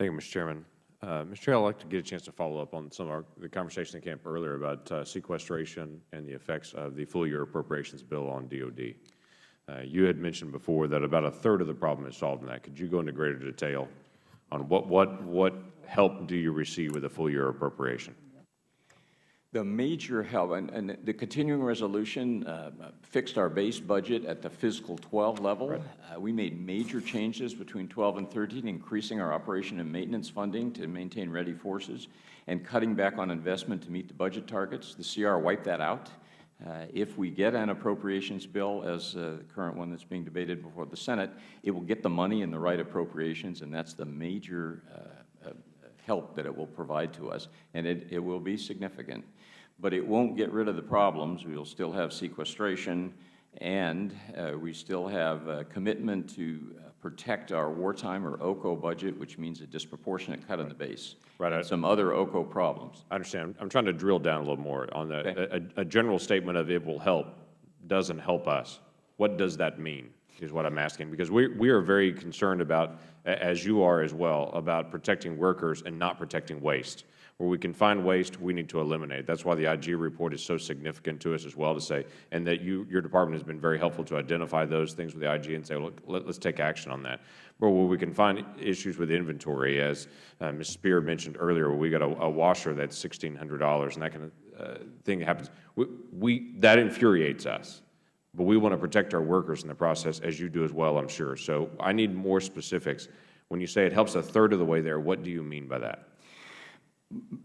Thank you, Mr. Chairman. Mr. Hale, I'd like to get a chance to follow up on some of the conversation that came up earlier about sequestration and the effects of the full-year appropriations bill on DoD. You had mentioned before that about a third of the problem is solved in that. Could you go into greater detail on what help do you receive with a full-year appropriation? The major help, and the continuing resolution fixed our base budget at the fiscal 12 level. Right. We made major changes between 12 and 13, increasing our operation and maintenance funding to maintain ready forces and cutting back on investment to meet the budget targets. The CR wiped that out. If we get an appropriations bill, as the current one that's being debated before the Senate, it will get the money in the right appropriations, and that's the major help that it will provide to us, and it will be significant. But it won't get rid of the problems. We will still have sequestration, and we still have a commitment to protect our wartime or OCO budget, which means a disproportionate cut in the base. Right. And some other OCO problems. I understand. I'm trying to drill down a little more on that. Okay. A general statement of it will help doesn't help us. What does that mean is what I'm asking, because we are very concerned about, as you are as well, about protecting workers and not protecting waste. Where we can find waste, we need to eliminate. That's why the IG report is so significant to us as well to say, and that your department has been very helpful to identify those things with the IG and say, look, let's take action on that. But where we can find issues with inventory, as Ms. Spear mentioned earlier, where we got a washer that's $1,600 and that kind of thing happens, that infuriates us. But we want to protect our workers in the process, as you do as well, I'm sure. So I need more specifics. When you say it helps a third of the way there, what do you mean by that?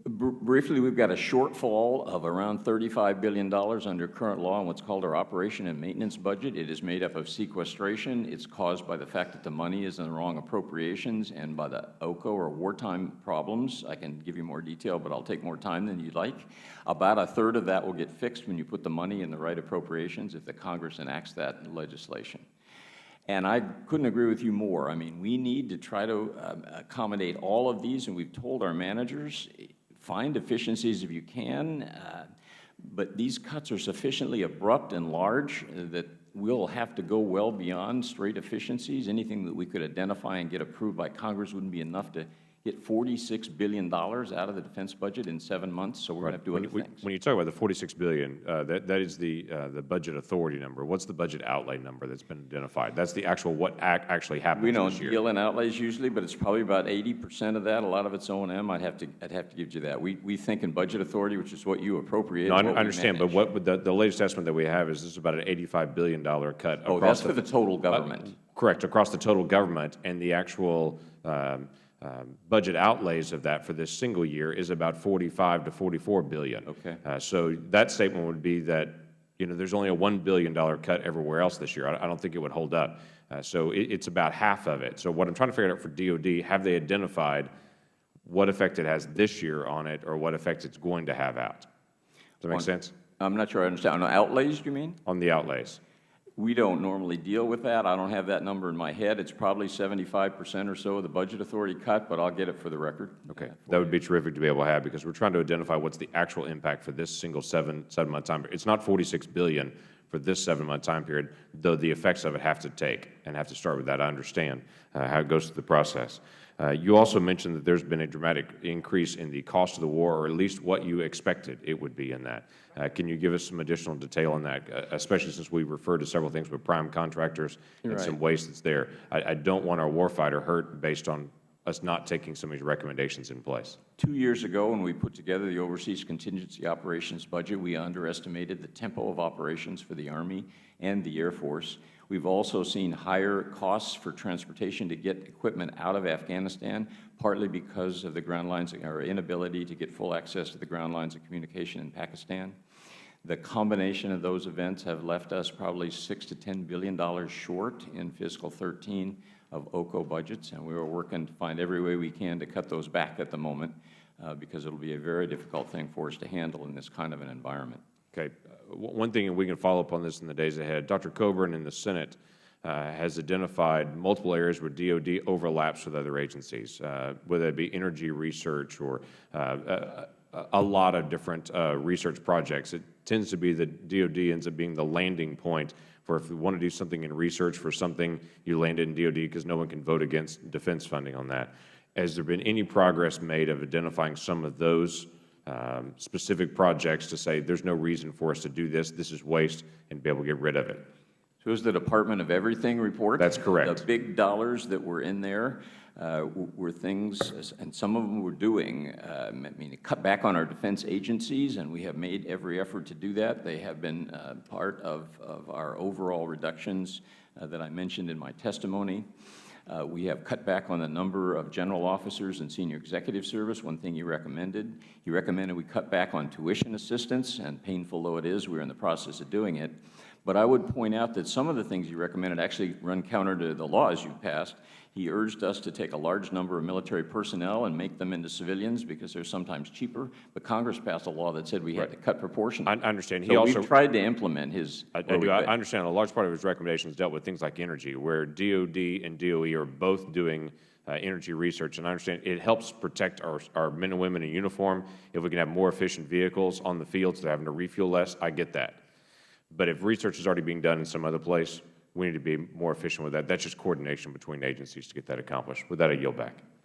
Briefly, we've got a shortfall of around $35 billion under current law in what's called our operation and maintenance budget. It is made up of sequestration. It's caused by the fact that the money is in the wrong appropriations and by the OCO or wartime problems. I can give you more detail, but I'll take more time than you'd like. About a third of that will get fixed when you put the money in the right appropriations if the Congress enacts that legislation. And I couldn't agree with you more. I mean, we need to try to accommodate all of these, and we've told our managers, find efficiencies if you can, but these cuts are sufficiently abrupt and large that we'll have to go well beyond straight efficiencies. Anything that we could identify and get approved by Congress wouldn't be enough to get $46 billion out of the defense budget in 7 months, so we're going to have to do other things. When you talk about the $46 billion, that is the budget authority number. What's the budget outlay number that's been identified? That's the actual what actually happens this year. We don't deal in outlays usually, but it's probably about 80% of that. A lot of it's O&M. I'd have to give you that. We think in budget authority, which is what you appropriate. No, I understand, but what the latest estimate that we have is this is about an $85 billion cut. Oh, that's for the total government. Correct, across the total government, and the actual budget outlays of that for this single year is about $45 to $44 billion. Okay. So that statement would be that there's only a $1 billion cut everywhere else this year. I don't think it would hold up. So it's about half of it. So what I'm trying to figure out for DoD, have they identified what effect it has this year on it, or what effect it's going to have out? Does that make sense? I'm not sure I understand. On the outlays, you mean? On the outlays. We don't normally deal with that. I don't have that number in my head. It's probably 75% or so of the budget authority cut, but I'll get it for the record. Okay. That would be terrific to be able to have, because we're trying to identify what's the actual impact for this single seven-month time period. It's not $46 billion for this 7-month time period, though the effects of it have to take and have to start with that. I understand how it goes through the process. You also mentioned that there's been a dramatic increase in the cost of the war, or at least what you expected it would be in that. Can you give us some additional detail on that, especially since we referred to several things with prime contractors and some waste that's there? I don't want our warfighter hurt based on us not taking some of these recommendations in place. 2 years ago, when we put together the Overseas Contingency Operations budget, we underestimated the tempo of operations for the Army and the Air Force. We've also seen higher costs for transportation to get equipment out of Afghanistan, partly because of the ground lines, our inability to get full access to the ground lines of communication in Pakistan. The combination of those events have left us probably $6 to $10 billion short in fiscal 13 of OCO budgets, and we are working to find every way we can to cut those back at the moment, because it will be a very difficult thing for us to handle in this kind of an environment. Okay. One thing, and we can follow up on this in the days ahead, Dr. Coburn in the Senate has identified multiple areas where DoD overlaps with other agencies, whether it be energy research or a lot of different research projects. It tends to be that DoD ends up being the landing point for, if we want to do something in research for something, you land it in DoD because no one can vote against defense funding on that. Has there been any progress made of identifying some of those specific projects to say there's no reason for us to do this, this is waste, and be able to get rid of it? So is the Department of Everything report? That's correct. The big dollars that were in there were things, and some of them were doing, I mean, cut back on our defense agencies, and we have made every effort to do that. They have been part of our overall reductions that I mentioned in my testimony. We have cut back on the number of general officers and senior executive service, one thing he recommended. He recommended we cut back on tuition assistance, and painful though it is, we're in the process of doing it. But I would point out that some of the things he recommended actually run counter to the laws you passed. He urged us to take a large number of military personnel and make them into civilians because they're sometimes cheaper. But Congress passed a law that said we had to cut proportionally. I understand. So we've tried to implement his. I understand a large part of his recommendations dealt with things like energy, where DoD and DOE are both doing energy research. And I understand it helps protect our men and women in uniform. If we can have more efficient vehicles on the fields, they're having to refuel less. I get that. But if research is already being done in some other place, we need to be more efficient with that. That's just coordination between agencies to get that accomplished. With that, I yield back.